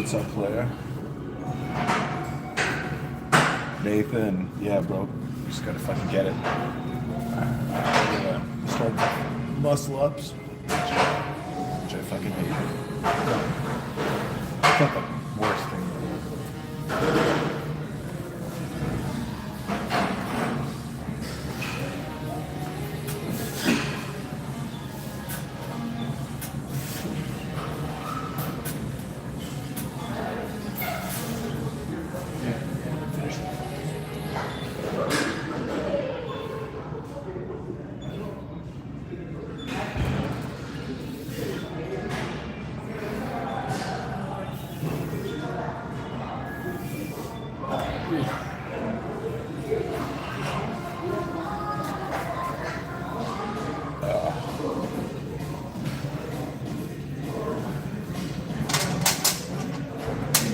What's up, player? Nathan. Yeah, bro. Just gotta fucking get it. Start muscle ups, which I fucking hate. It's not the worst thing in the world. You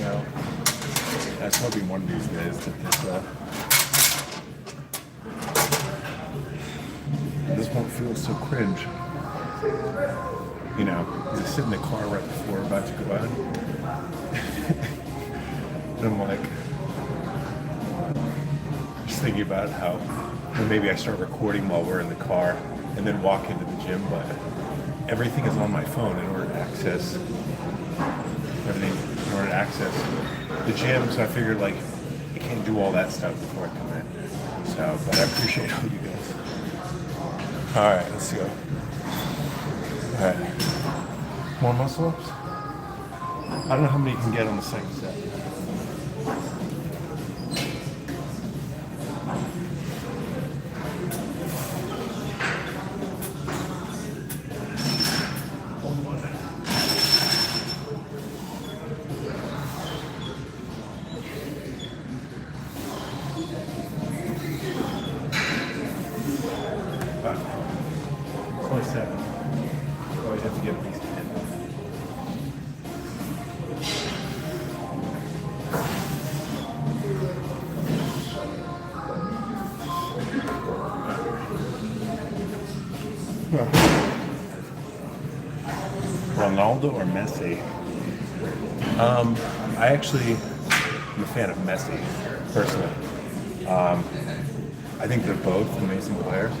know, I was hoping one of these days that this won't feel so cringe. You know, because I sit in the car right before we're about to go out. And I'm like, just thinking about how maybe I start recording while we're in the car and then walk into the gym, but everything is on my phone in order to access the gym. So I figured, like, I can't do all that stuff before I come in. So, but I appreciate all you guys. All right, let's go. All right, more muscle ups. I don't know how many you can get on the second set. Or 7. Always have to get at least 10. Ronaldo or Messi? I actually am a fan of Messi, personally. I think they're both amazing players,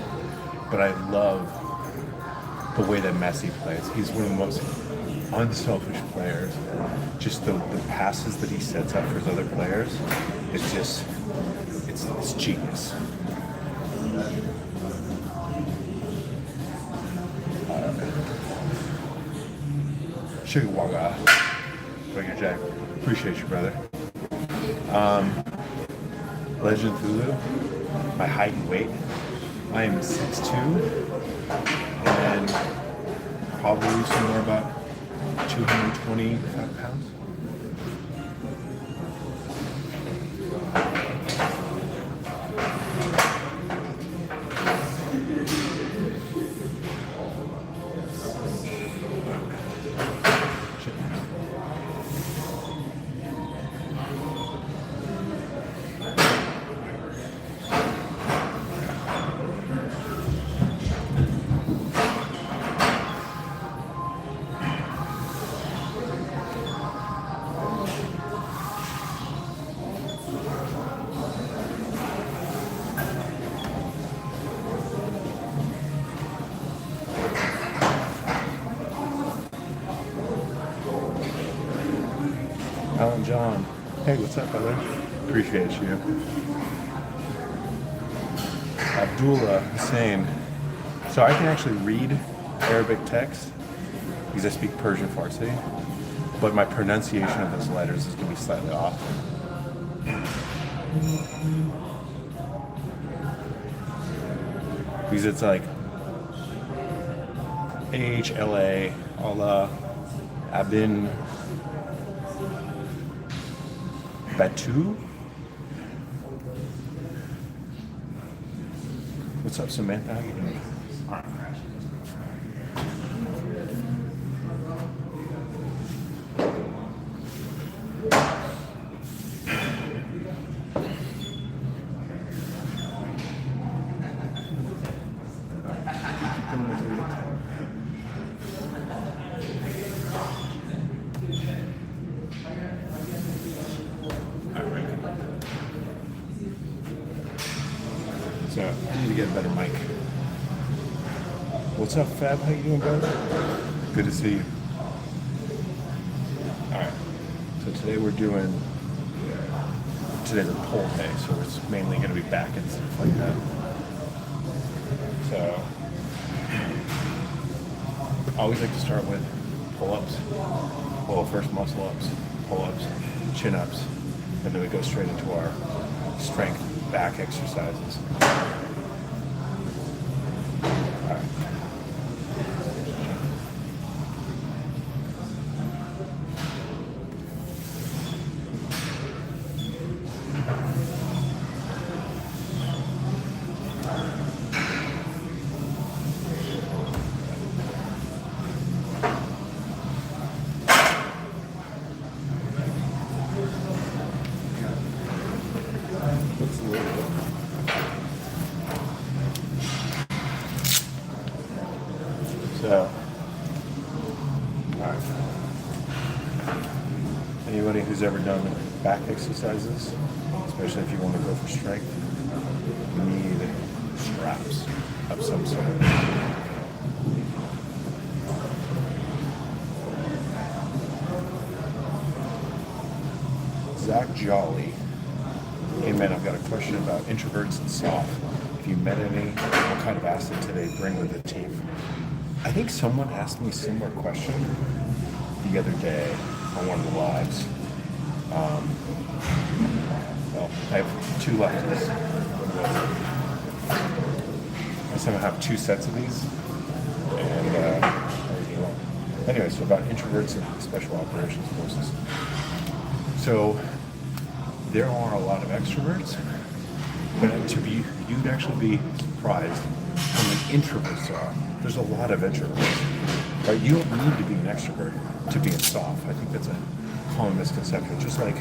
but I love the way that Messi plays. He's one of the most unselfish players. Just the passes that he sets up for his other players, it's just, it's genius. Sugar Waga. Breaker Jack. Appreciate you, brother. Legend Thulu. My height and weight. I am 6'2", and probably somewhere about 225 pounds. Alan John. Hey, what's up, brother? Appreciate you. Abdullah Hussein. So I can actually read Arabic text because I speak Persian Farsi, but my pronunciation of those letters is going to be slightly off. Because it's like AHLA, Allah, Abin, Batu? What's up, Samantha? How you doing? All right. need to get a better mic. What's up, Fab? How you doing, brother? Good to see you. All right. So today today's a pull day, so it's mainly going to be back and stuff like that. So I always like to start with pull-ups. Well, first muscle-ups, pull-ups, chin-ups, and then we go straight into our strength back exercises. All right. So, all right. Anybody who's ever done back exercises, especially if you want to go for strength, you need straps of some sort. Zach Jolly. Hey man, I've got a question about introverts and soft. If you met any, what kind of acid do they bring with the team? I think someone asked me a similar question the other day on one of the lives. Well, I have two lefties. I somehow have two sets of these. And anyway, so about introverts and special operations forces. So there are a lot of extroverts, but you'd actually be surprised how many introverts there are. There's a lot of introverts, right? You don't need to be an extrovert to be a soft. I think that's a common misconception. Just like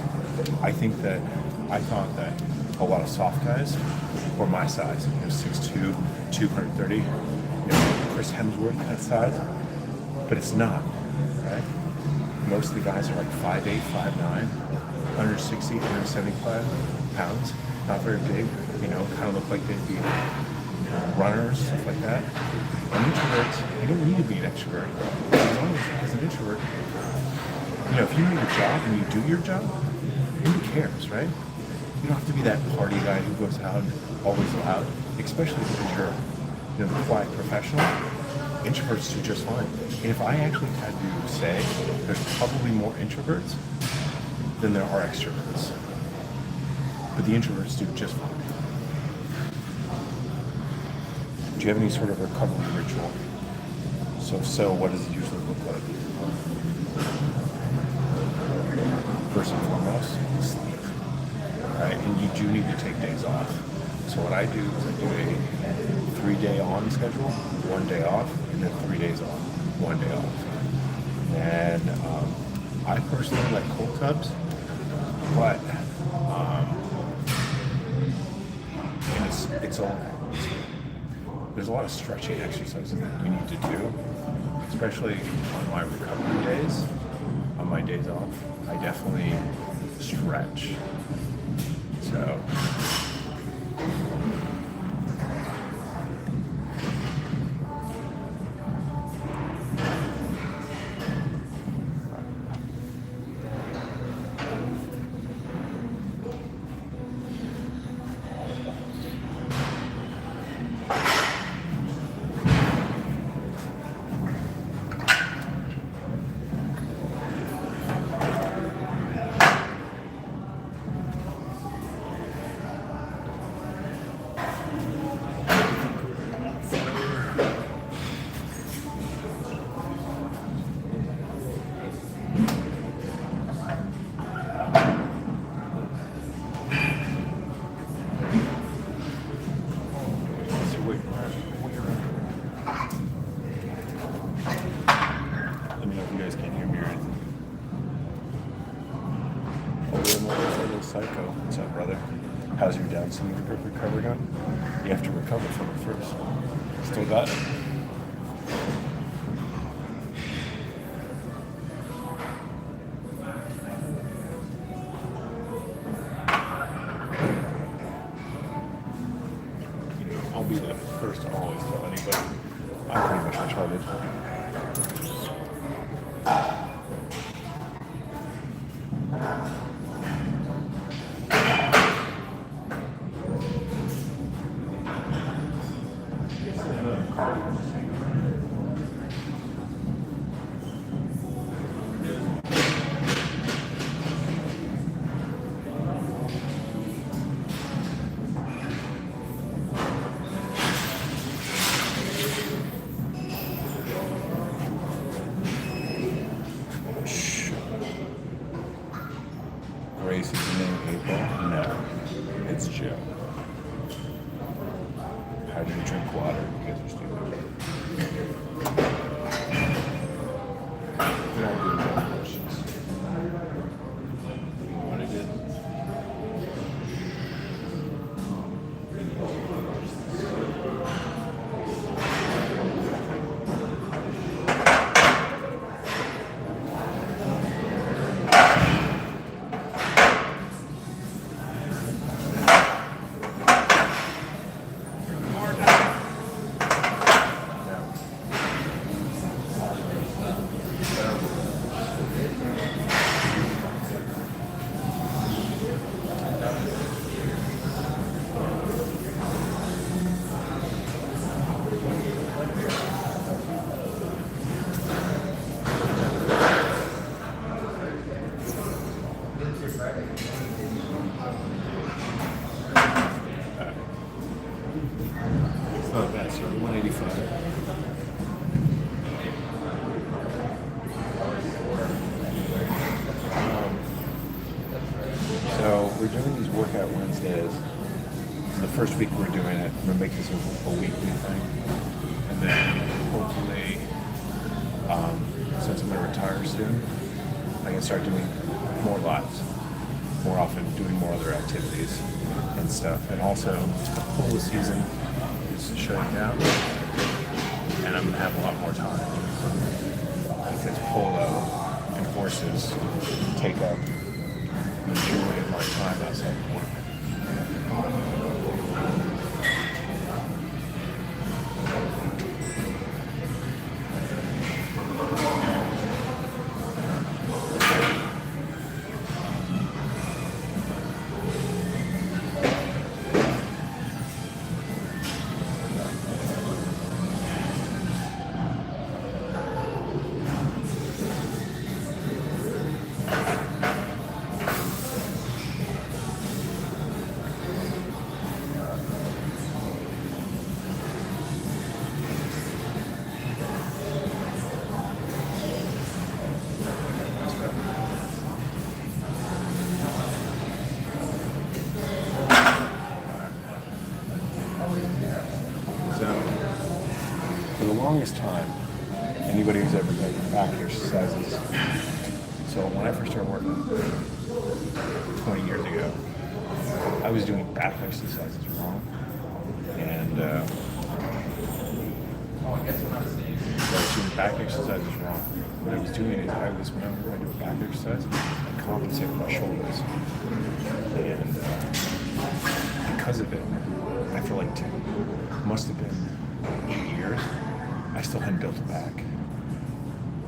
I thought that a lot of soft guys were my size, 6'2", 230, Chris Hemsworth that size, but it's not, right? Most of the guys are like 5'8", 5'9", 160, 175 pounds, not very big, kind of look like they'd be runners, stuff like that. An introvert, you don't need to be an extrovert. As an introvert, if you do your job and you do your job, who cares, right? You don't have to be that party guy who goes out always loud, especially because you're the quiet professional. Introverts do just fine. And if I actually had to say, there's probably more introverts than there are extroverts. But the introverts do just fine. Do you have any sort of recovery ritual? So what does it usually look like? First and foremost, sleep. Right? And you do need to take days off. So what I do is I do a 3-day on schedule, 1 day off, and then 3 days on, 1 day off. And I personally like cold tubs, but there's a lot of stretching exercises that you need to do, especially on my recovery days, on my days off. I definitely stretch. So Psycho. What's up, brother? How's your Down syndrome recovery going? You have to recover from it first. Still got it. I'll be It's Joe. How do you drink water? You guys are stupid. We're not doing no questions. You know what I did? Oh, that's 185. So we're doing these workout Wednesdays. The first week we're doing it, we're making this a weekly thing. And then hopefully, since I'm going to retire soon, I can start doing more lives, more often, doing more other activities and stuff. And also, the polo season is shutting down, and I'm going to have a lot more time. Because polo and horses take up the majority of my time outside of work. For the longest time, anybody who's ever done back exercises, so when I first started working 20 years ago, I was doing back exercises wrong. And so I was doing back exercises wrong. What I was doing is whenever I do a back exercise, I compensate my shoulders. And because of it, after like must have been 8 years, I still hadn't built a back.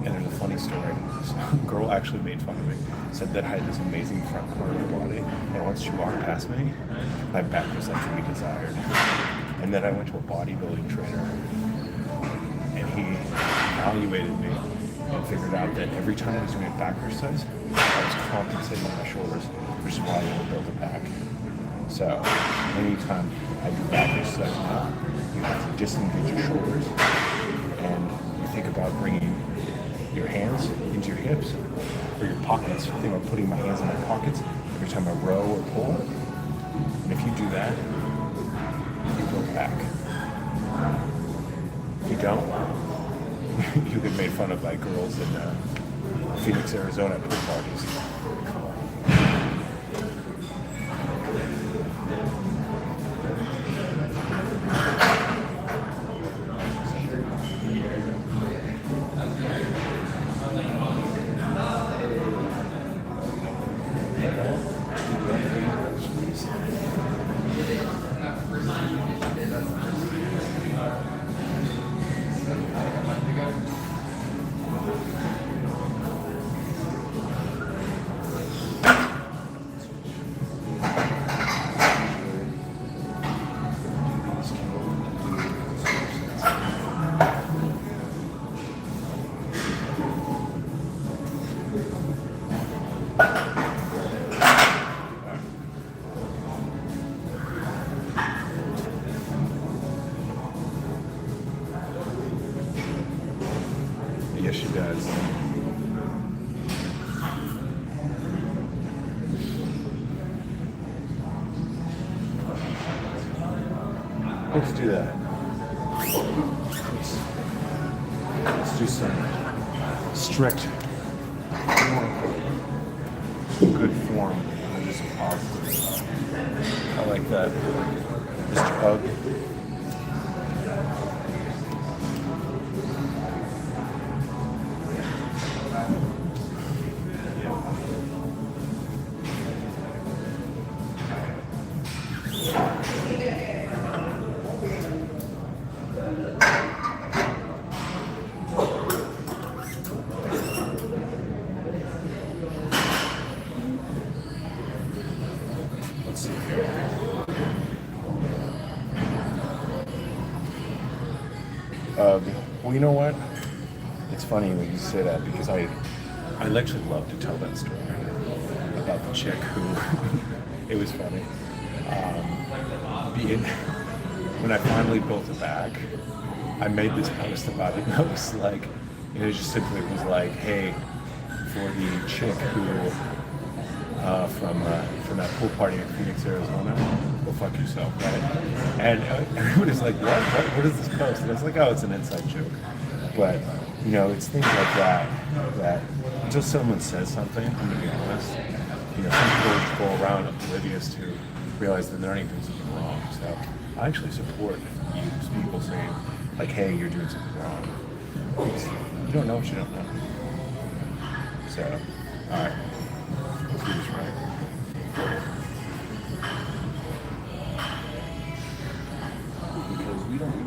And there's a funny story. Some girl actually made fun of me, said that I had this amazing front part of my body, and once she walked past me, my back was like to be desired. And then I went to a bodybuilding trainer, and he evaluated me and figured out that every time I was doing a back exercise, I was compensating my shoulders, which is why I never built a back. So anytime I do back exercise now, you have to disengage your shoulders, and you think about bringing your hands into your hips or your pockets. Think about putting my hands in my pockets every time I row or pull. And if you do that, you go back. If you don't, you get made fun of by girls in Phoenix, Arizona pool parties. Let's do that. Let's do some strict, good form. And do some positive. I like that. Mr. Hug. Let's see here. Well, you know what? It's funny when you say that because I actually love to tell that story about the chick who. It was funny. When I finally built it back, I made this post about it. And I was like, it just simply was like, hey, for the chick who from that pool party in Phoenix, Arizona, go fuck yourself, right? And everybody's like, what is this post? And I was like, oh, it's an inside joke. But it's things like that until someone says something, I'm gonna be honest. Some people go around oblivious to realize that they're not even doing something wrong. So I actually support people saying, like, hey, you're doing something wrong. Because you don't know what you don't know. So, all right. Let's do this right. Because we don't.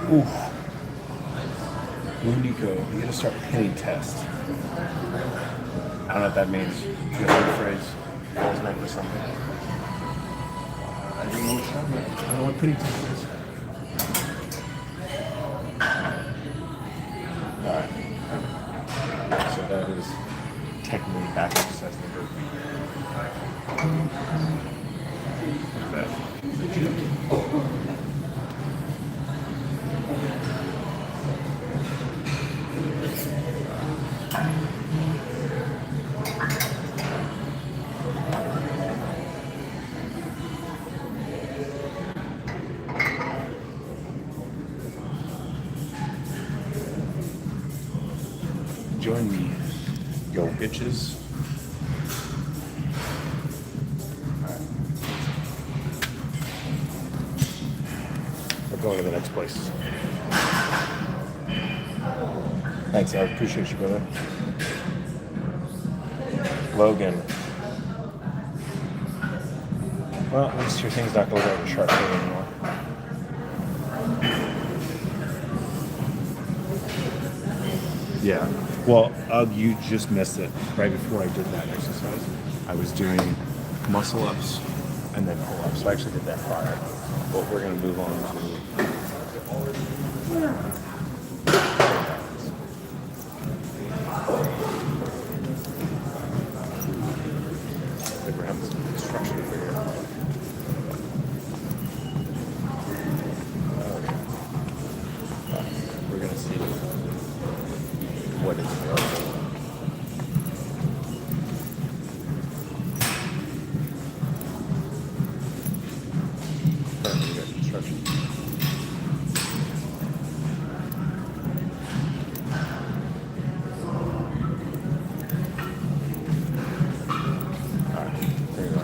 Oof. Blue Nico, you gotta start penny test. I don't know what that means. You know the phrase, always meant for something. I don't know what that means. I don't know what penny test is. Alright. So that is technically back exercise number. Join me, yo bitches. Alright. We're going to the next place. Thanks, I appreciate you, brother. Logan. Well, at least your thing's not going over sharp anymore. Yeah. Well, you just missed it. Right before I did that exercise, I was doing muscle-ups and then pull-ups. So I actually did that prior. But we're going to move on to... We're having some structure to figure out. We're going to see what is available. We got construction. Alright, there you go.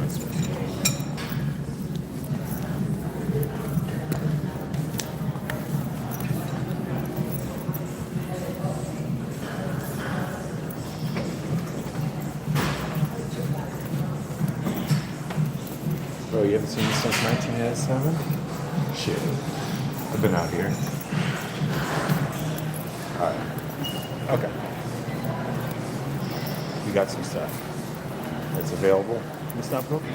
So you haven't seen this since 1997? Shit. I've been out here. Alright. Okay. We got some stuff. It's available. It's not broken.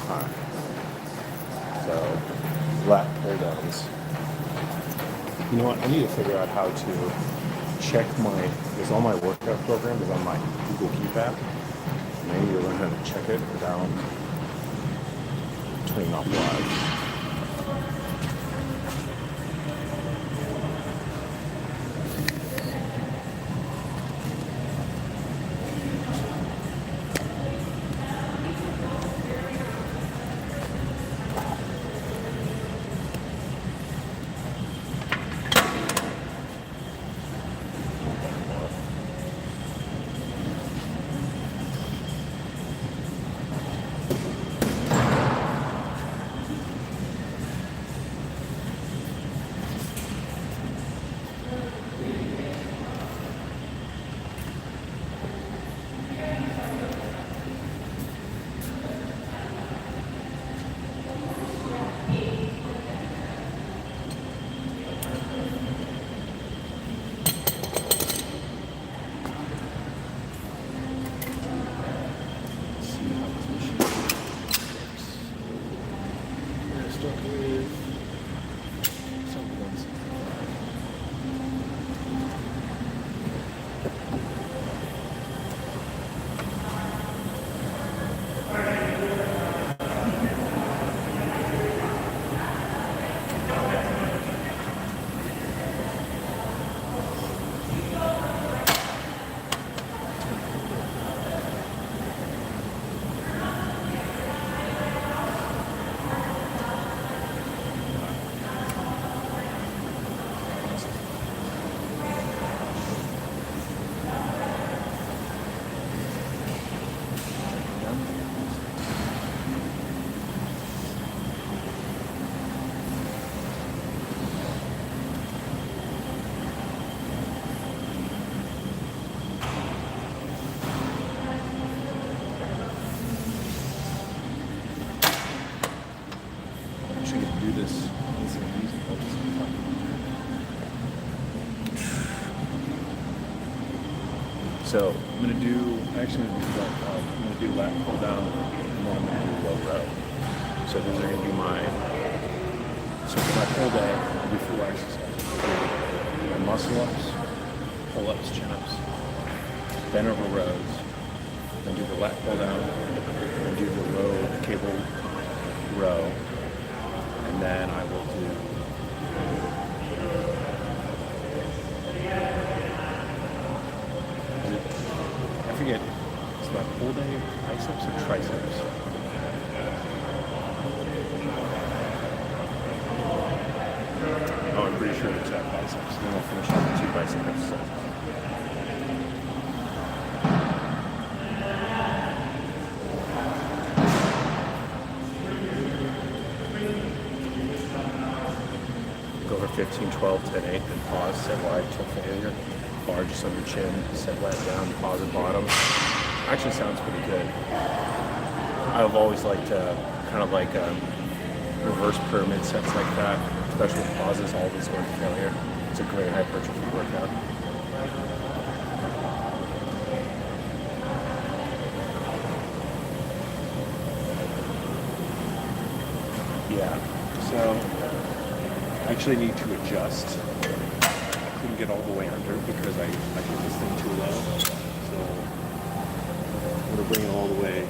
Alright. So, lat pull downs. You know what? I need to figure out how to check because all my workout program is on my Google Keep app. And I need to learn how to check it without turning off live. So I'm gonna do lat pull down and then I'm gonna do low row. So these are gonna be so for my pull day, I'll do 4 exercises. My muscle ups, pull ups, chin ups, bend over rows, then do the lat pull down, then do the cable row, and then I will do I forget, it's my pull day biceps or triceps? Oh, I'm pretty sure it's biceps. Then I'll finish up with 2 bicep exercises. Go for 15, 12, 10, 8, then pause, set wide till failure. Bar just under chin, set lat down, pause at bottom. Actually sounds pretty good. I've always liked kind of like reverse pyramid sets like that, especially with pauses, always going to failure. It's a great hypertrophy workout. Yeah, so I actually need to adjust. Couldn't get all the way under because I hit this thing too low. So I'm going to bring it all the way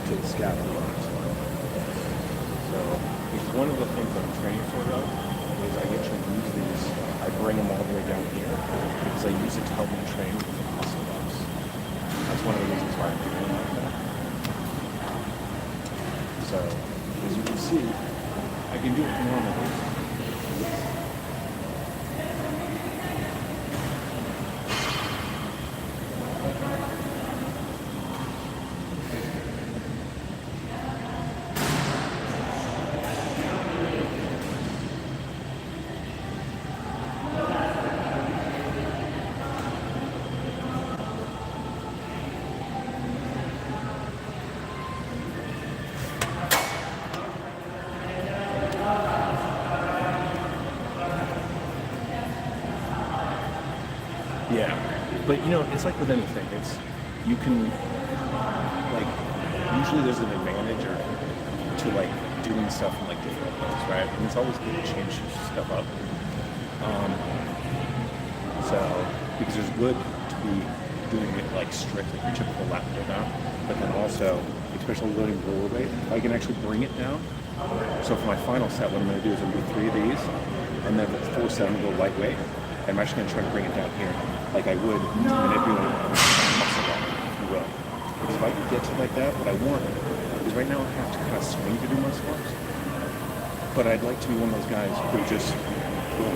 to the scapula. So one of the things I'm training for though is I actually use these, I bring them all the way down here because I use it to help me train with the muscle ups. That's one of the reasons why I'm doing it like that. So as you can see, I can do it normally. Yeah, but you know, it's like with anything. It's you can like usually there's an advantage or to like doing stuff in like different ways, right? And it's always good to change stuff up. Um, so because it's good to be doing it like strict, like your typical lap pull down, but then also, especially loading lower weight, I can actually bring it down. So for my final set, what I'm going to do is I'm going to do 3 of these, and then the fourth set I'm going to go lightweight. And I'm actually going to try to bring it down here, like I would to manipulate muscle up, if you will. Because if I can get to like that, what I want, because right now I have to kind of swing to do muscle ups, but I'd like to be one of those guys who just, boom,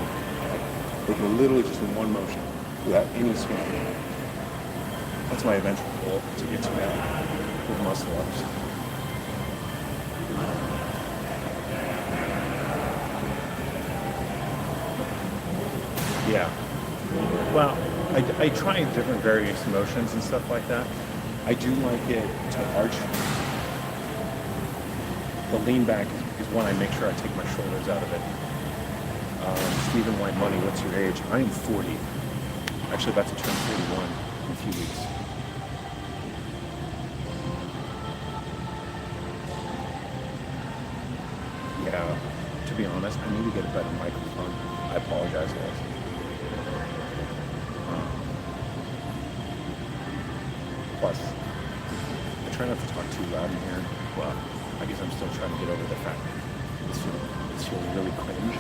like, they can literally just in one motion, without any swing. That's my eventual goal, to get to that with muscle ups. Yeah. Well, I try different various motions and stuff like that. I do like it to arch. The lean back is one I make sure I take my shoulders out of it. Stephen White Money, what's your age? I am 40. Actually about to turn 41 in a few weeks. Yeah, to be honest, I need to get a better microphone. I apologize, guys. Plus, I try not to talk too loud in here. Well, I guess I'm still trying to get over the fact that this feels really cringe.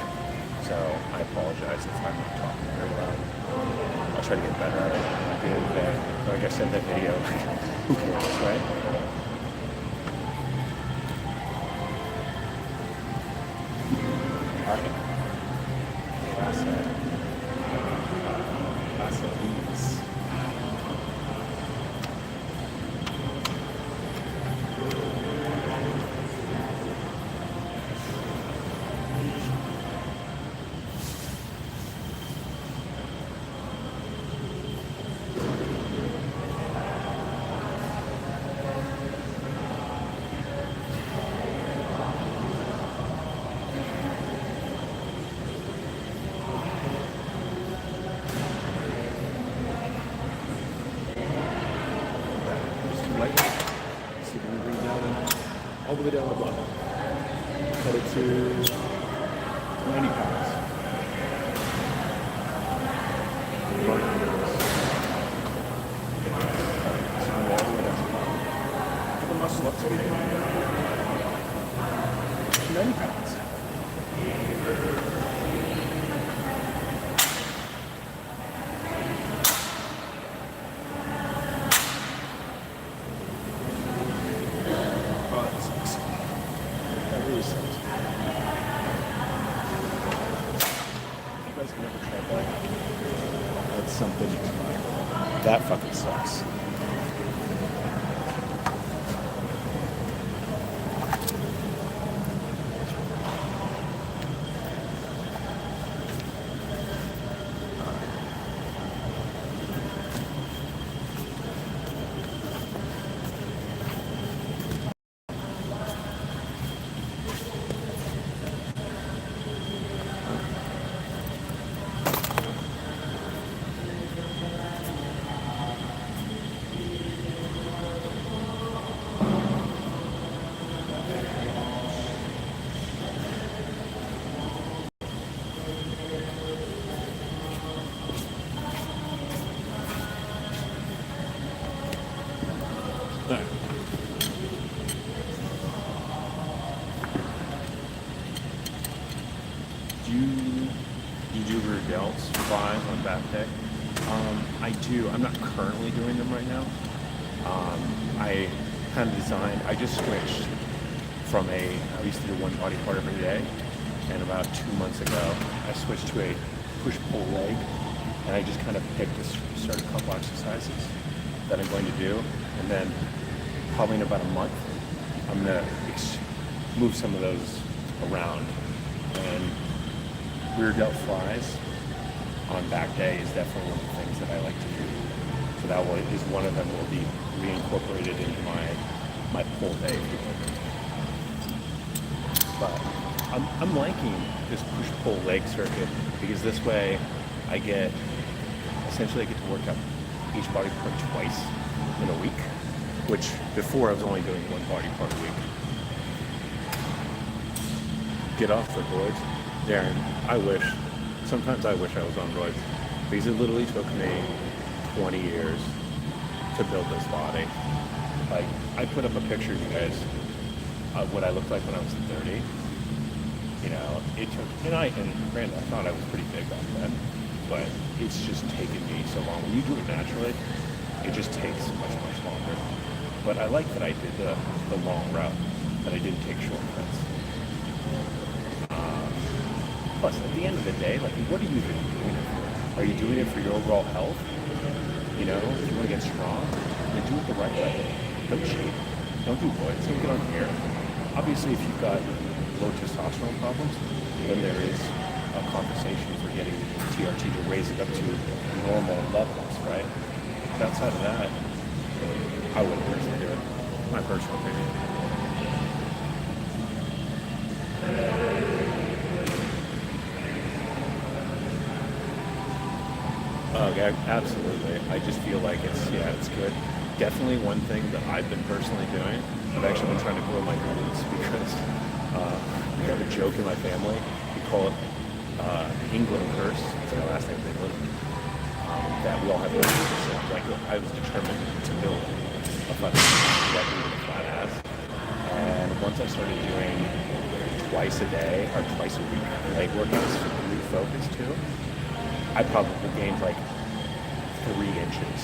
So I apologize if I'm not talking very loud. I'll try to get better at it. At the end of the day, like I said in that video, who cares, right? All right. Last set. Last set of these. Just too light. See if we can bring it down all the way down the bottom. Cut it to 90 pounds. Mark this. So all the way down to the bottom. Put the muscle up to 90 pounds. Oh, that sucks. That really sucks. You guys can never try that. That's something you can buy. That fucking sucks. All right. Do you do rear delts, flies on back day? I do. I'm not currently doing them right now. I kind of designed. I just switched from I used to do one body part every day, and about 2 months ago, I switched to a push-pull leg, and I just kind of picked a certain couple exercises that I'm going to do, and then probably in about a month, I'm gonna move some of those around. And rear delt flies on back day is definitely one of the things that I like to do. So that is one of them will be reincorporated into my pull day. But I'm liking this push-pull leg circuit because this way I get a essentially I get to work out each body part twice in a week, which before I was only doing one body part a week. Get off the roids. Darren, sometimes I wish I was on roids, because it literally took me 20 years to build this body. Like, I put up a picture, you guys, of what I looked like when I was 30. You know, it took, and granted, I thought I was pretty big back then, but it's just taken me so long. When you do it naturally, it just takes much, much longer. But I like that I did the long route, that I didn't take shortcuts. Plus, at the end of the day, like, what are you even doing it for? Are you doing it for your overall health? You know, if you want to get strong, then do it the right way. Don't cheat. Don't do roids. Don't get on here. Obviously, if you've got low testosterone problems, then there is a conversation for getting TRT to raise it up to normal levels, right? But outside of that, I wouldn't personally do it. My personal opinion. Oh, yeah, absolutely. I just feel like it's good. Definitely one thing that I've been personally doing, I've actually been trying to grow my glutes, because we have a joke in my family. We call it England curse. It's my last name is England. That we all have glutes. So I was determined to build a flat with a flat ass. And once I started doing twice a day or twice a week leg workouts, really focused too, I probably gained like 3 inches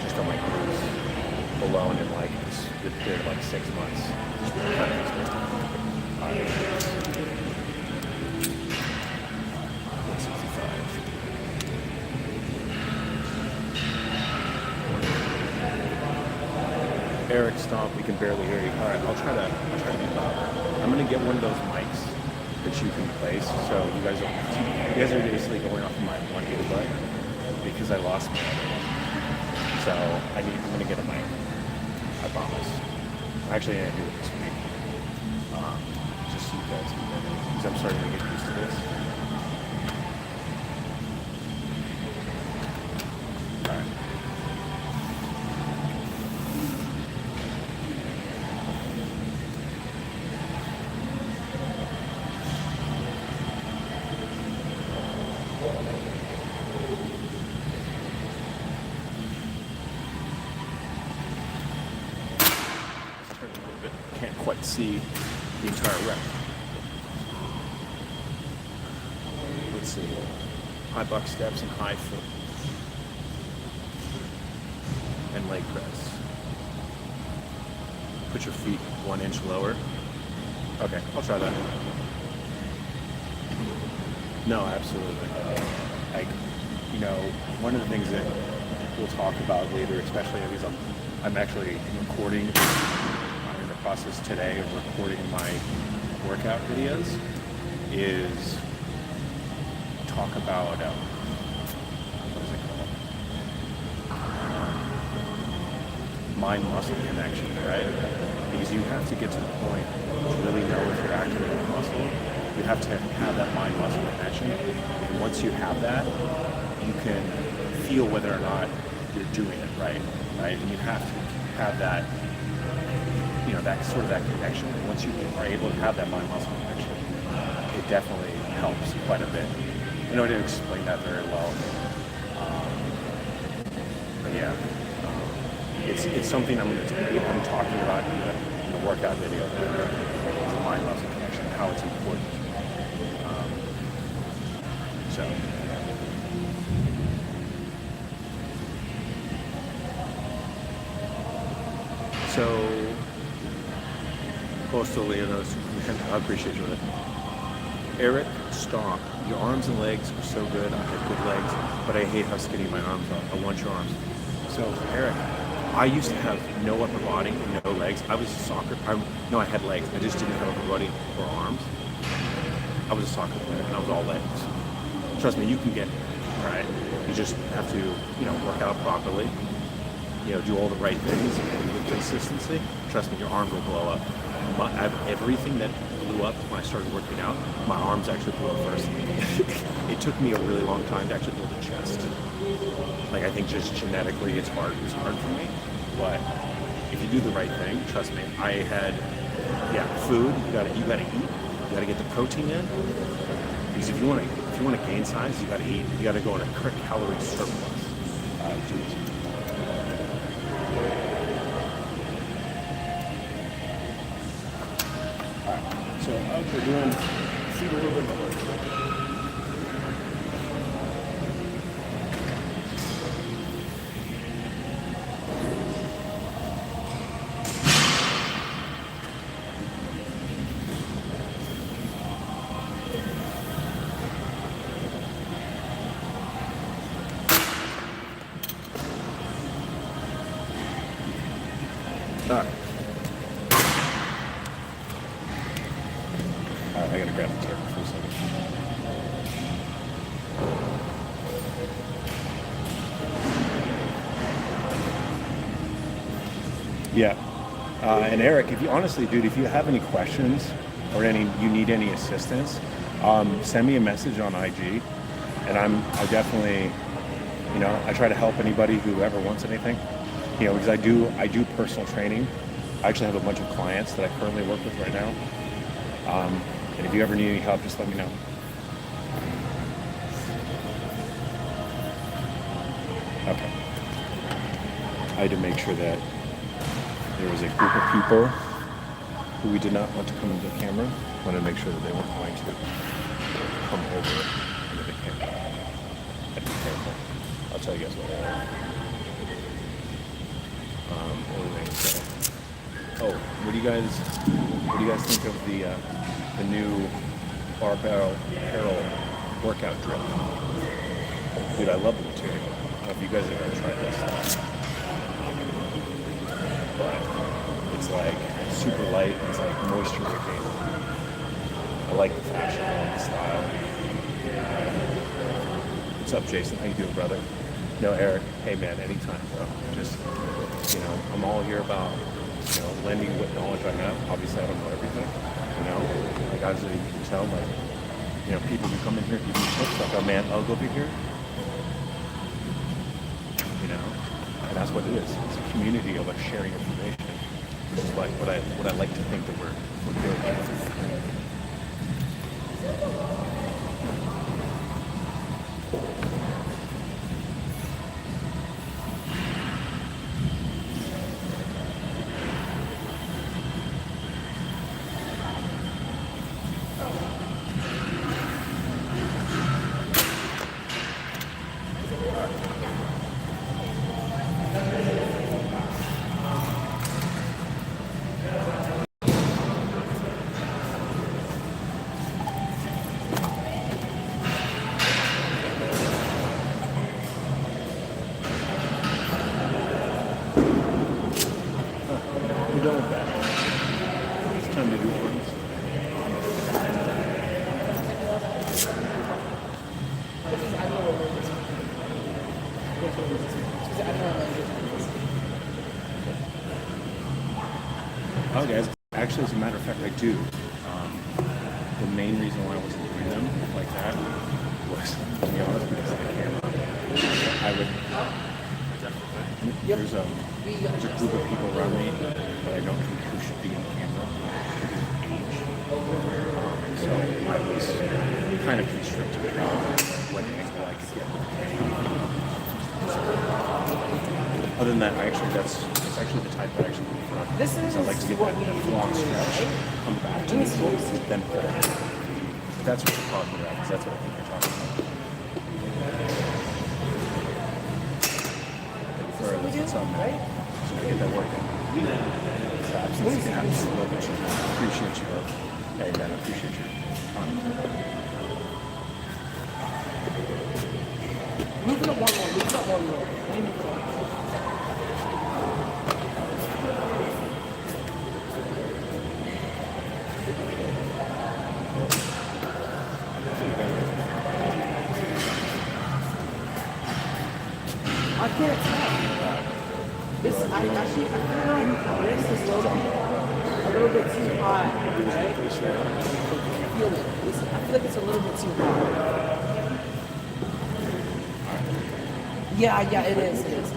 just on my glutes alone in like the period of like 6 months. Just really kind of Eric, stop. We can barely hear you. All right, I'll try to be louder. I'm gonna get one of those mics that you can place, so you guys are basically going off of my one earbud because I lost my other one. So I'm gonna get a mic. I promise. Actually, I'm gonna do it this week. Just so you guys can hear me, because I'm starting to get used to this. All right. Can't quite see the entire rep. Let's see. High buck steps and high foot. And leg press. Put your feet 1 inch lower. Okay, I'll try that. No, absolutely. Like, one of the things that we'll talk about later, especially because I'm actually recording. I'm in the process today of recording my workout videos. Is talk about what is it called? Mind-muscle connection, right? Because you have to get to the point to really know if you're activating a muscle. You have to have that mind-muscle connection. And once you have that, you can feel whether or not you're doing it right? And you have to have that, that connection. And once you are able to have that mind-muscle connection, it definitely helps quite a bit. I know I didn't explain that very well, but yeah, it's something I'm talking about in the workout video. The mind-muscle connection, how it's important. So, Postal Leonos, I appreciate you. Eric, stop. Your arms and legs are so good. I have good legs, but I hate how skinny my arms are. I want your arms. So, Eric, I used to have no upper body and no legs. I was a soccer. I had legs. I just didn't have upper body or arms. I was a soccer player, and I was all legs. Trust me, you can get there, right? You just have to, work out properly. Do all the right things and with consistency. Trust me, your arms will blow up. everything that blew up when I started working out, my arms actually blew up first. It took me a really long time to actually build a chest. Like I think just genetically, it's hard. It's hard for me, but if you do the right thing, trust me. I had, food. You gotta eat. You gotta get the protein in. Because if you want to gain size, you gotta eat. You gotta go on a calorie surplus. So we're doing feet a little bit more. All right. I gotta grab the turkey for a second. Yeah. And Eric, if you honestly, dude, if you have any questions or you need any assistance, send me a message on IG, and I definitely, I try to help anybody who ever wants anything, because I do personal training. I actually have a bunch of clients that I currently work with right now. And if you ever need any help, just let me know. Okay. I had to make sure that there was a group of people who we did not want to come into the camera. I wanted to make sure that they weren't going to come over into the camera. I had to be careful. I'll tell you guys what they are. What were they saying? Oh, what do you guys think of the new barbell parallel workout drill? Dude, I love the material. I don't know if you guys have ever tried this. But it's like super light. It's like moisture wicking. I like the fashion. I like the style. What's up, Jason? How you doing, brother? No, Eric. Hey, man. Anytime, bro. Just, I'm all here about, lending what knowledge I have. Obviously, I don't know everything. Like obviously you can tell, like, people who come in here give me tips, like, oh man, I'll go over here. And that's what it is. It's a community of us sharing information, which is like what I like to think that we're doing. We're done with that. It's time to do things. Oh, guys, actually, as a matter of fact, I do. The main reason why I wasn't doing them like that was, to be honest, because of the camera. I would. There's a group of people around me that I don't think who should be in the camera because of age. So I was kind of constricted about what angle I could get with the camera. Other than that, that's actually the type that I actually prefer. So I like to get that long stretch, come back to neutral, then pull. That's what you're talking about, because that's what I think you're talking about. What's up, man? So we get that working. Absolutely. Appreciate you, bro. Hey, man, I appreciate you. Move it up one more. Move it up one more. I can't tell. I feel like this is low. little bit too high, right? Feel it. I feel like it's a little bit too high. Yeah, it is. It is.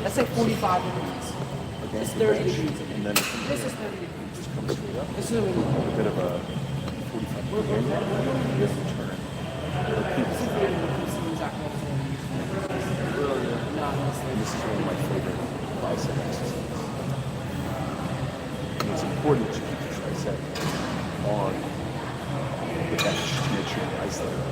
That's like 45 degrees. It's 30 degrees. And then This is 30 degrees. just comes straight up. This is what we need. A bit of a 45 degree angle. This is turn. This is the exact one. And this is one of my favorite bicep exercises. And it's important that you keep the tricep on with that just to make sure your isolate.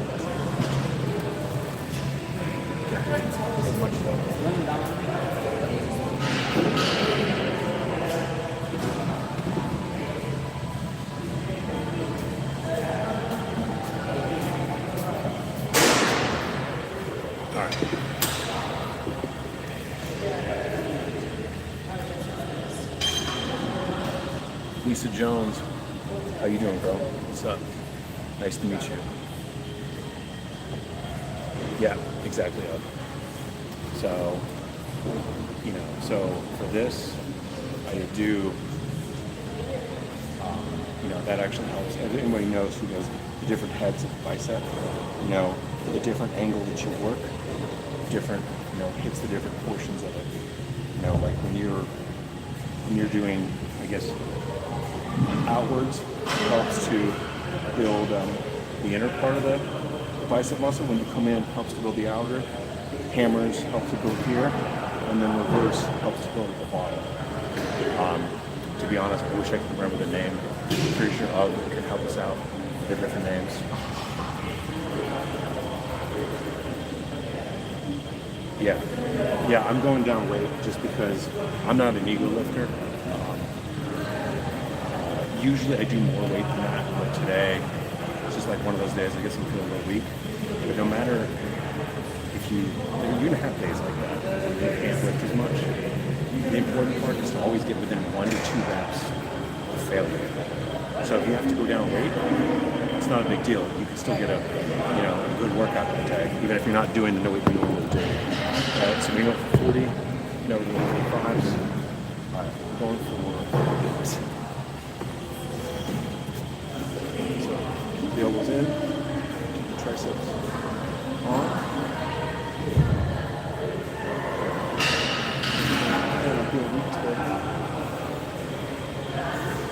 All right. Lisa Jones, how you doing, bro? What's up? Nice to meet you. Yeah, exactly. So, so for this, I do, that actually helps. Everybody knows who does the different heads of the bicep, the different angle that you work, different, hits the different portions of it. Like when you're doing, I guess, outwards, it helps to build the inner part of the bicep muscle. When you come in, it helps to build the outer. Hammers help to build here, and then reverse helps to build at the bottom. To be honest, I wish I could remember the name. I'm pretty sure Ugg could help us out with the different names. Yeah, I'm going down weight just because I'm not an ego lifter. Usually I do more weight than that, but today it's just like one of those days I guess I'm feeling a little weak. But no matter if you're gonna have days like that where you can't lift as much, the important part is to always get within 1 to 2 reps of failure. So if you have to go down weight, it's not a big deal. You can still get a good workout that day, even if you're not doing the weight you normally do. So we go for 40, we go for 45s. All right, we're going for this. So the elbows in, triceps on. And I'm feeling weak today.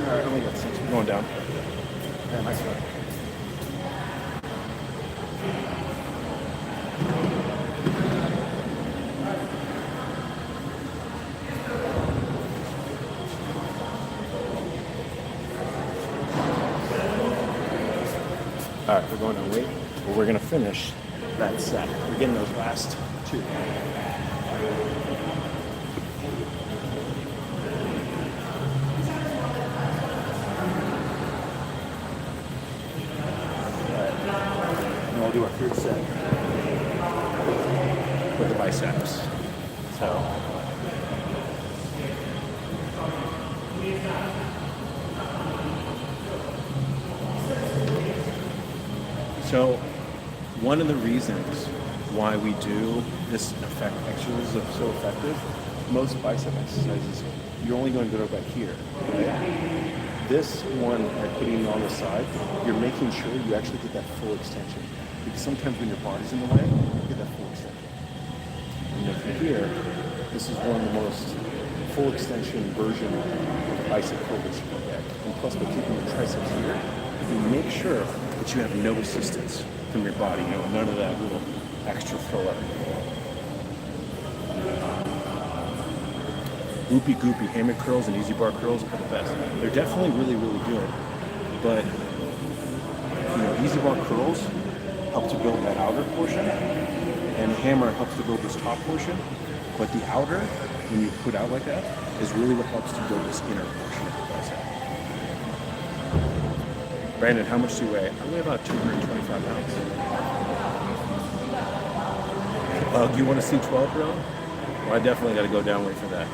All right, only got 6. We're going down. Yeah, nice one. All right, we're going on weight, but we're going to finish that set. We're getting those last 2. And we'll do our 3rd set with the biceps. So one of the reasons why we do this exercise is so effective, most bicep exercises, you're only going to go back here. Right? This one, by putting it on the side, you're making sure you actually get that full extension. Because sometimes when your body's in the way, you get that full extension. And from here, this is one of the most full extension version of the bicep curl that you can get. And plus, by keeping the triceps here, you make sure that you have no assistance from your body, none of that little extra filler. Loopy goopy hammock curls and easy bar curls are the best. They're definitely really, really good. But easy bar curls help to build that outer portion, and hammer helps to build this top portion. But the outer, when you put out like that, is really what helps to build this inner portion of the bicep. Brandon, how much do you weigh? I weigh about 225 pounds. Do you want to see 12, bro? Well, I definitely got to go down weight for that.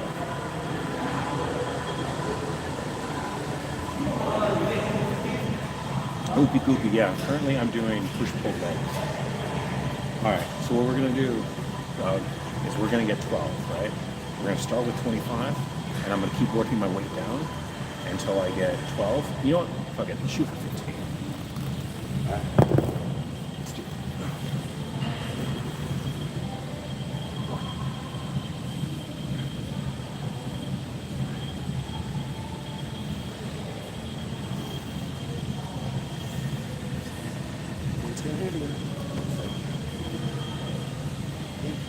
Oopie goopie, yeah. Currently I'm doing push-pull legs. Alright, so what we're going to do, is we're going to get 12, right? We're going to start with 25, and I'm going to keep working my weight down. until I get 12. You know what? Fuck it. Shoot for 15. Let's do it.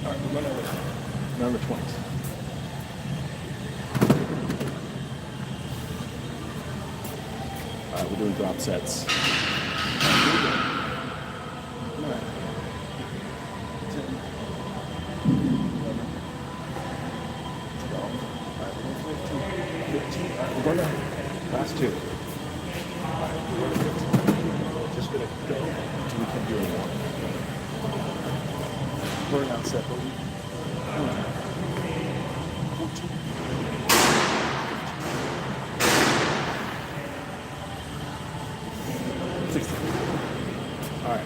All right, we're going to number 20s. All right, we're doing drop sets. We're going to last two. Just going to go until we can't do any more. We're not set, but we. 16. All right.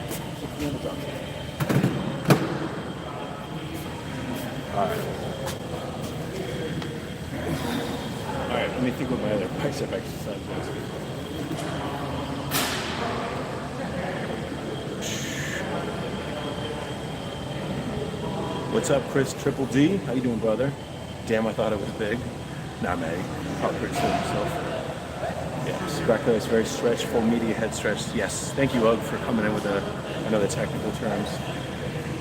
All right. All right. Let me think what my other bicep exercise is. What's up, Chris Triple D? How you doing, brother? Damn, I thought it was big. Nah, man. Probably pretty sure himself. Yes, Greco is very stretched, full media head stretch. Yes, thank you, Ugg, for coming in with I know the technical terms.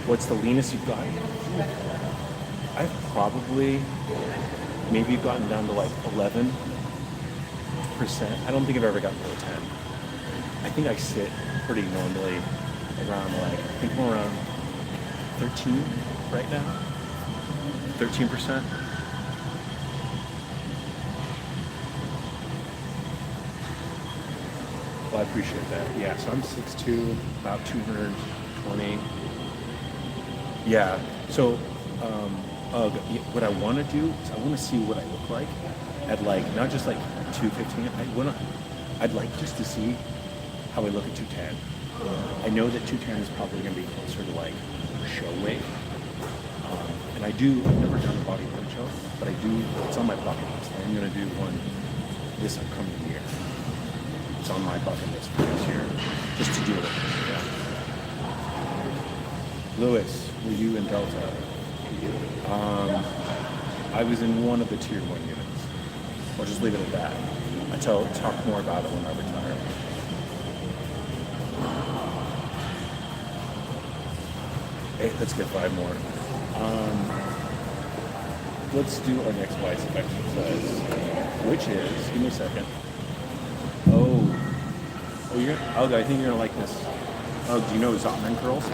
What's the leanest you've gotten? I've probably maybe gotten down to like 11%. I don't think I've ever gotten below 10. I think I sit pretty normally around like, I think we're around 13 right now. 13%. Well, I appreciate that. Yeah, so I'm 6'2", about 220. Yeah, so what I want to do is I want to see what I look like at like, not just like 215. I'd like just to see how I look at 210. I know that 210 is probably going to be closer to like show weight. And I've never done a bodybuilding show, but it's on my bucket list. I'm going to do one this upcoming year. It's on my bucket list for this year, just to do it. Yeah. Lewis, were you in Delta? I was in one of the tier 1 units. I'll just leave it at that. I'll talk more about it when I retire. Hey, let's get 5 more. Let's do our next bicep exercise, which is, give me a second. I think you're gonna like this. Oh, do you know Zotman curls?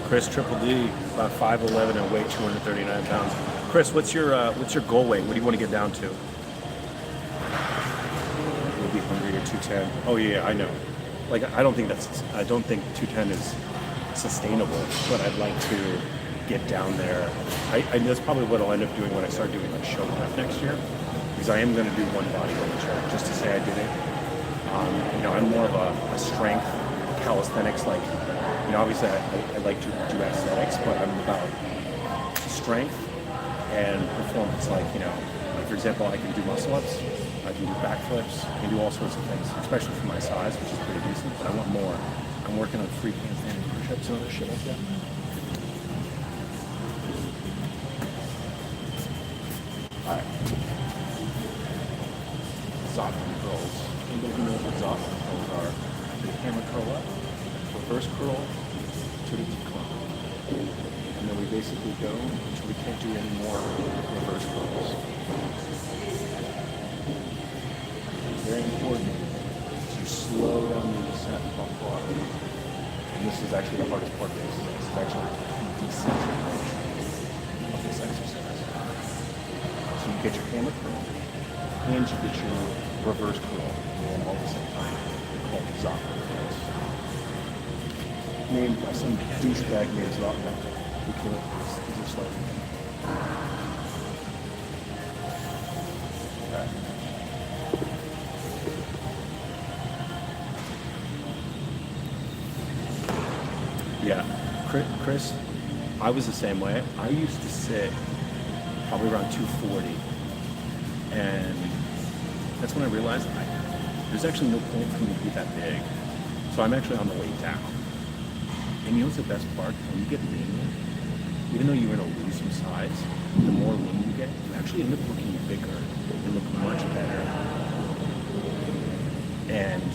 Chris Triple D, about 5'11" and weight 239 pounds. Chris, what's your goal weight? What do you want to get down to? You'll be hungry at 210. Oh yeah, I know. Like I don't think 210 is sustainable, but I'd like to get down there. I that's probably what I'll end up doing when I start doing like show prep next year, because I am going to do one bodybuilding show just to say I did it. I'm more of a strength calisthenics, like, obviously I like to do aesthetics, but I'm about strength and performance. Like for example, I can do muscle ups, I can do backflips, I can do all sorts of things, especially for my size, which is pretty decent, but I want more. I'm working on free handstand push-ups and other shit like that. Alright. Zotman curls. Anybody who knows what Zotman curls are? The hammer curl up, reverse curl, to the decline. And then we basically go until we can't do any more reverse curls. Very important to slow down the descent of water. And this is actually the hardest part of this. This is actually the descent of this exercise. So you get your hammer curl and you get your reverse curl all at the same time. They're called Zotman curls. named by some douchebag named Zlatan who came up with this. He's just like, yeah, Chris, I was the same way. I used to sit probably around 240, and that's when I realized there's actually no point for me to be that big. So I'm actually on the way down. And you know what's the best part? When you get lean, even though you're going to lose some size, the more lean you get, you actually end up looking bigger and look much better. And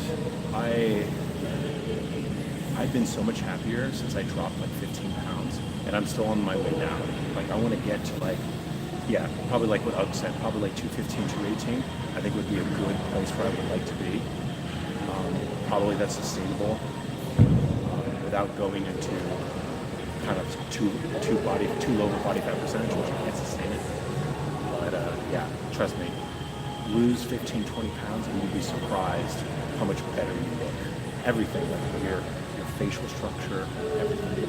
I've been so much happier since I dropped like 15 pounds, and I'm still on my way down. Like I want to get to like, yeah, probably like what Ugg said, probably like 215, 218, I think would be a good place where I would like to be. Probably that's sustainable without going into kind of too low of a body fat percentage, which you can't sustain it. But yeah, trust me, lose 15, 20 pounds and you'll be surprised how much better you look. Everything, like your facial structure, everything.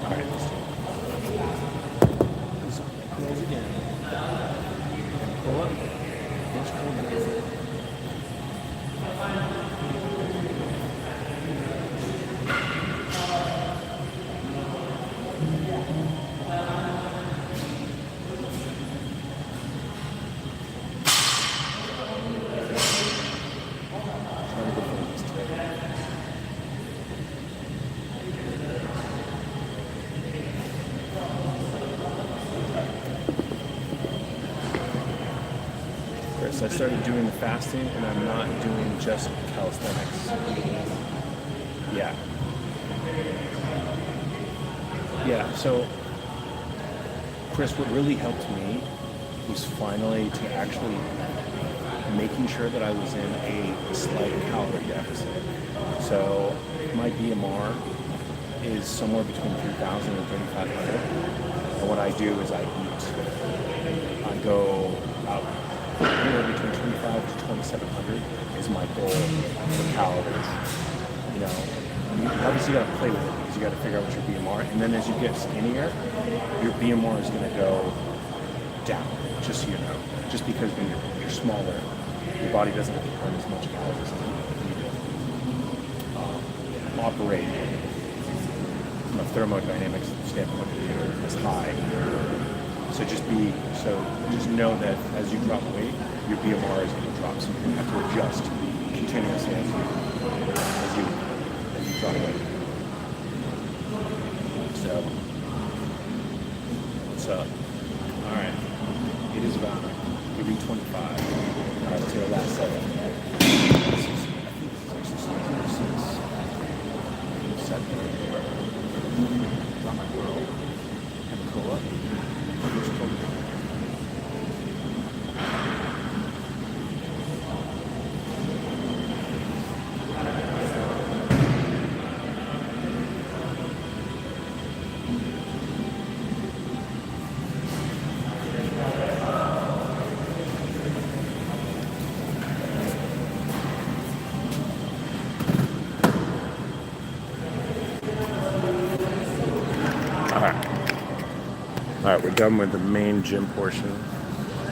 All right, let's do it. Close again. Pull up. Push, pull down. I started doing the fasting, and I'm not doing just calisthenics. Yeah. Yeah, so, Chris, what really helped me was finally to actually making sure that I was in a slight calorie deficit. So, my BMR is somewhere between 3,000 and 3,500. And what I do is I eat. I go out anywhere between 25 to 2,700 is my goal for calories. You know, you obviously got to play with it because you got to figure out what your BMR. And then as you get skinnier, your BMR is going to go down. Just so you know, just because when you're smaller, your body doesn't have to burn as much calories as you do. Operate from a thermodynamics standpoint as high. So just know that as you drop weight, your BMR is going to drop. So you have to adjust continuously as you drop weight. So what's up? All right. It is about 3:25. All right, let's do the last 7. This is, I think this is exercise 7. Drop my girl. Have a pull up. All right, we're done with the main gym portion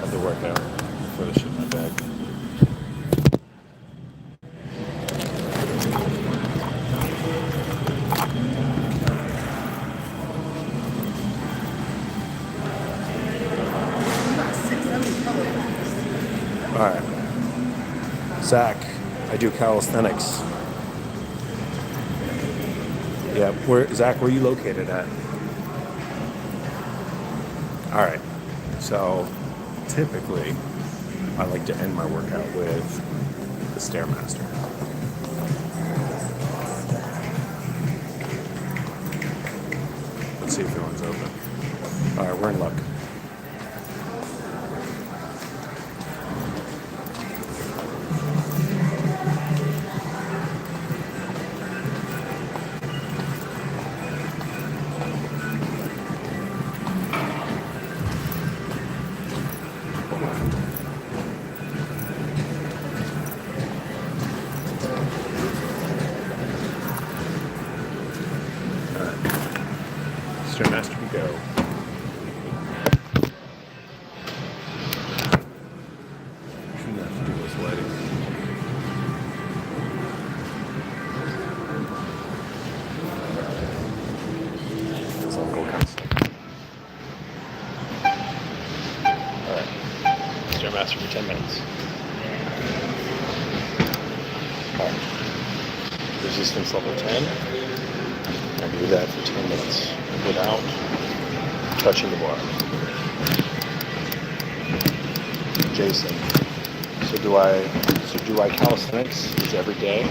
of the workout. Throw this shit in my bag. All right, Zach, I do calisthenics. Yeah, Zach, where are you located at? All right, so typically I like to end my workout with the Stairmaster. Let's see if anyone's open. All right, we're in luck. Stairmaster for 10 minutes. Alright. Resistance level 10. I do that for 10 minutes without touching the bar. Jason. So do I calisthenics? Is every day?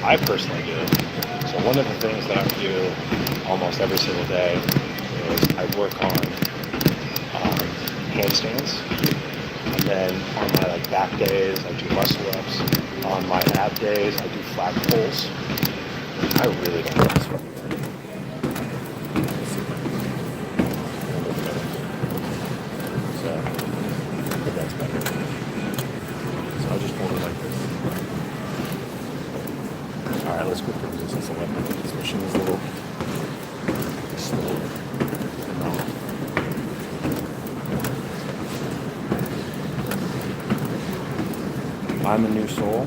I personally do. So one of the things that I do almost every single day is I work on handstands, and then on my back days I do muscle ups. On my ab days I do flat pulls. I really don't like sweat. So I think that's better. So I'll just hold it like this. Alright, let's go for resistance 11. This machine is a little slow. I'm a new soul.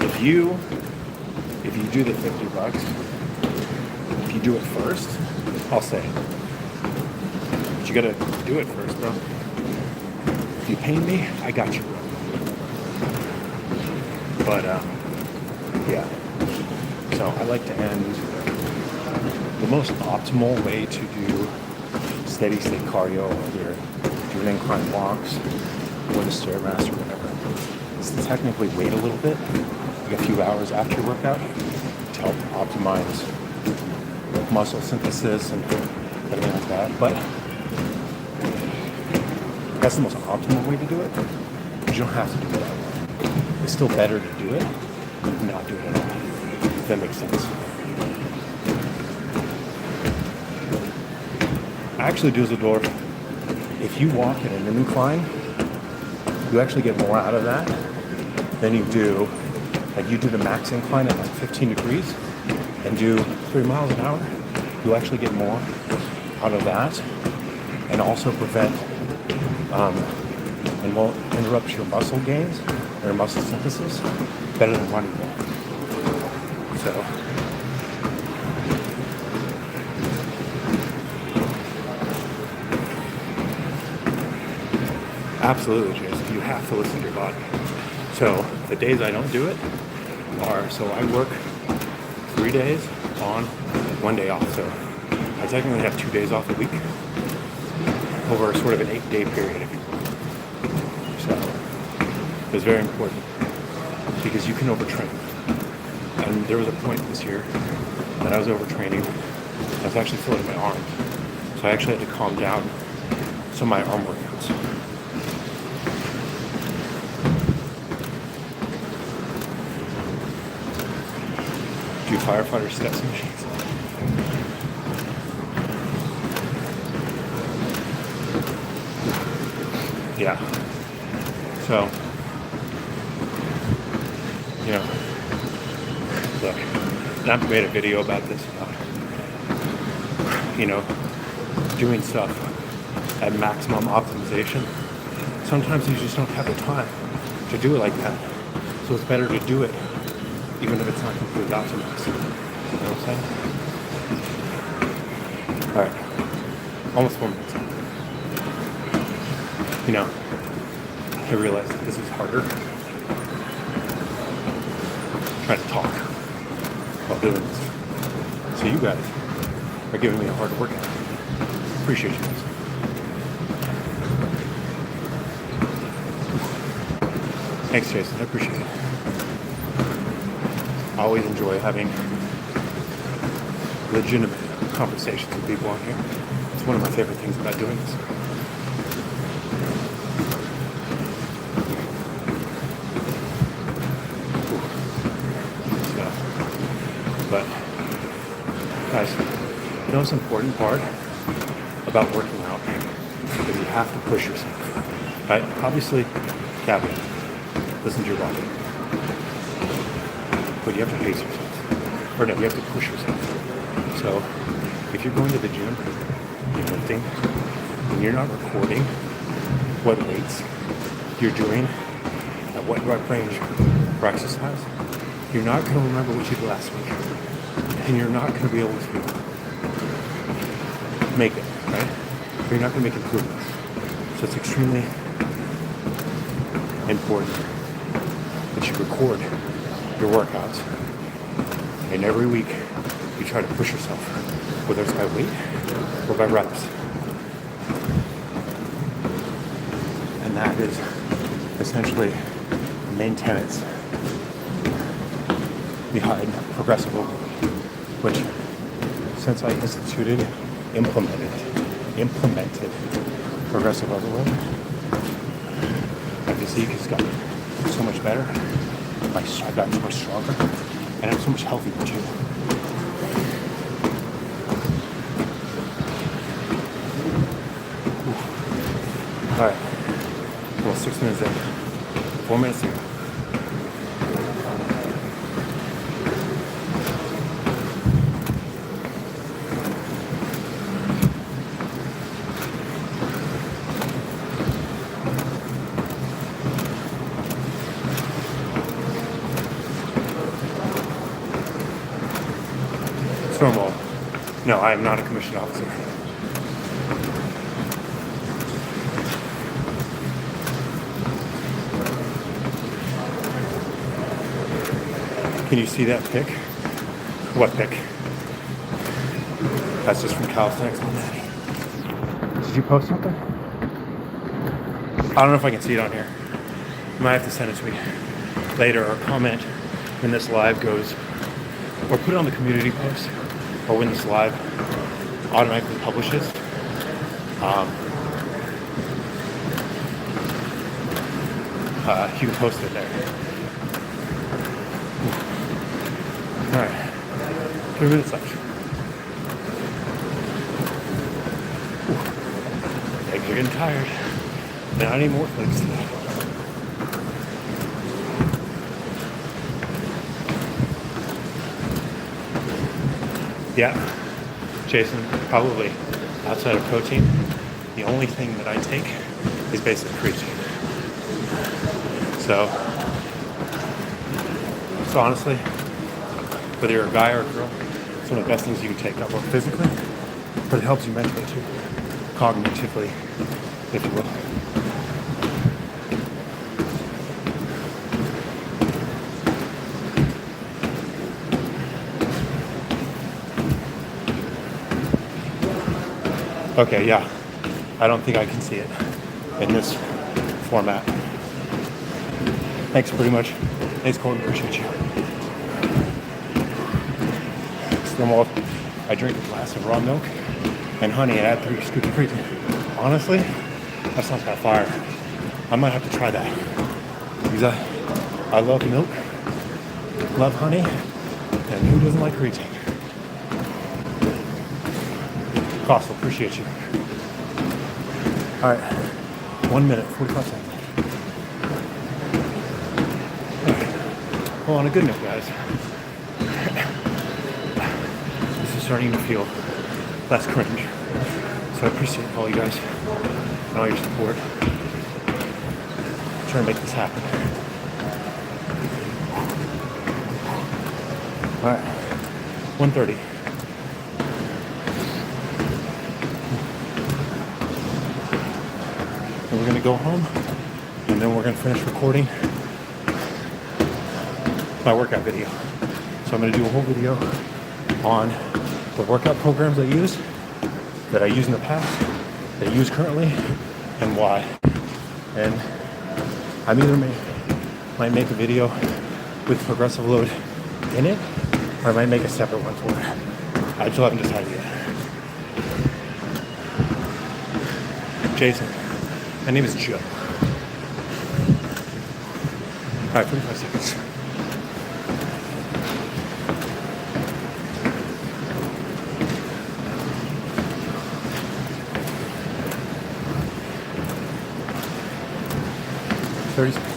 If you do the $50, if you do it first, I'll say it. But you gotta do it first, bro. If you pay me, I got you, bro. But yeah. So I like to end the most optimal way to do steady state cardio, whether you're doing incline walks or the Stairmaster or whatever, is to technically wait a little bit, like a few hours after your workout, to help optimize muscle synthesis and everything like that. But that's the most optimal way to do it. But you don't have to do it that way. It's still better to do it than not do it at all. If that makes sense. Actually, Dusseldorf, if you walk in an incline, you actually get more out of that than you do, like you do the max incline at 15 degrees and do 3 miles an hour. You actually get more out of that and also prevent and won't interrupt your muscle gains or muscle synthesis better than running more. So absolutely, Jason. You have to listen to your body. So the days I don't do it are, so I work 3 days on, 1 day off. So I technically have 2 days off a week over sort of an 8-day period, if you will. So it's very important because you can overtrain. And there was a point this year that I was overtraining. I was actually floating my arms. So I actually had to calm down some of my arm workouts. Do firefighter steps machines? Yeah. So, you know, look, and I've made a video about this, about, you know, doing stuff at maximum optimization. Sometimes you just don't have the time to do it like that. So it's better to do it even if it's not completely optimized. You know what I'm saying? Alright. Almost 4 minutes. You know, I realize that this is harder. Trying to talk while doing this. So you guys are giving me a hard workout. Appreciate you guys. Thanks, Jason. I appreciate it. I always enjoy having legitimate conversations with people on here. It's one of my favorite things about doing this. So, but, guys, the most important part about working out is you have to push yourself. Right? Obviously, caveat. Listen to your body. But you have to pace yourself. Or no, you have to push yourself. So if you're going to the gym, you're lifting, and you're not recording what weights you're doing at what rep range for exercise, you're not going to remember what you did last week. And you're not going to be able to make it, right? You're not going to make improvements. So it's extremely important that you record your workouts. And every week, you try to push yourself, whether it's by weight or by reps. And that is essentially the main tenets behind Progressive Overload, which since I implemented Progressive Overload, my physique has gotten so much better. I've gotten so much stronger, and I'm so much healthier too. All right, well, 6 minutes in, 4 minutes to go. Stonewall. No, I am not a commissioned officer. Can you see that pic? What pic? That's just from Calisthenics on Natty. Did you post something? I don't know if I can see it on here. You might have to send it to me later or comment when this live goes, or put it on the community post, or when this live automatically publishes. You can post it there. All right, 3 minutes left. Legs are getting tired. Not anymore, legs today. Yeah, Jason, probably outside of protein, the only thing that I take is basic creatine. So honestly, whether you're a guy or a girl, it's one of the best things you can take, not only physically, but it helps you mentally too, cognitively, if you will. Okay, yeah. I don't think I can see it in this format. Thanks pretty much. Thanks, Colton. Appreciate you. Stonewall, I drink a glass of raw milk and honey and add 3 scoops of creatine. Honestly, that sounds kind of fire. I might have to try that. Because I love milk, love honey, and who doesn't like creatine? Costa, appreciate you. All right, 1 minute, 45 seconds. All right. Well, on a good note, guys, this is starting to feel less cringe. So I appreciate all you guys and all your support. I'm trying to make this happen. All right, 1:30. And we're gonna go home, and then we're gonna finish recording my workout video. So I'm gonna do a whole video on the workout programs I use, that I use in the past, that I use currently, and why. And I'm either might make a video with Progressive Load in it, or I might make a separate one for it. I still haven't decided yet. Jason. My name is Joe. All right, 45 seconds. $30 seconds.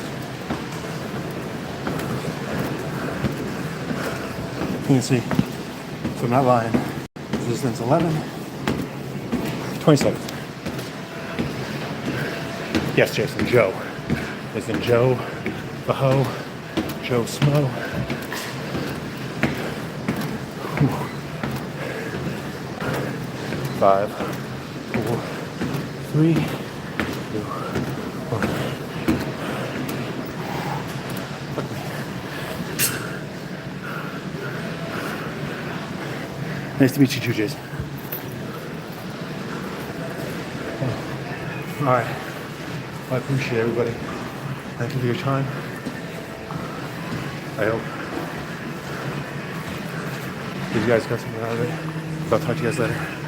You can see, so I'm not lying. Resistance 11, 20 seconds. Yes, Jason, Joe. As in Joe, the hoe, Joe Smo. 5, 4, 3, 2, 1. Nice to meet you too, Jason. All right. I appreciate everybody. Thank you for your time. I hope you guys got something out of it. I'll talk to you guys later.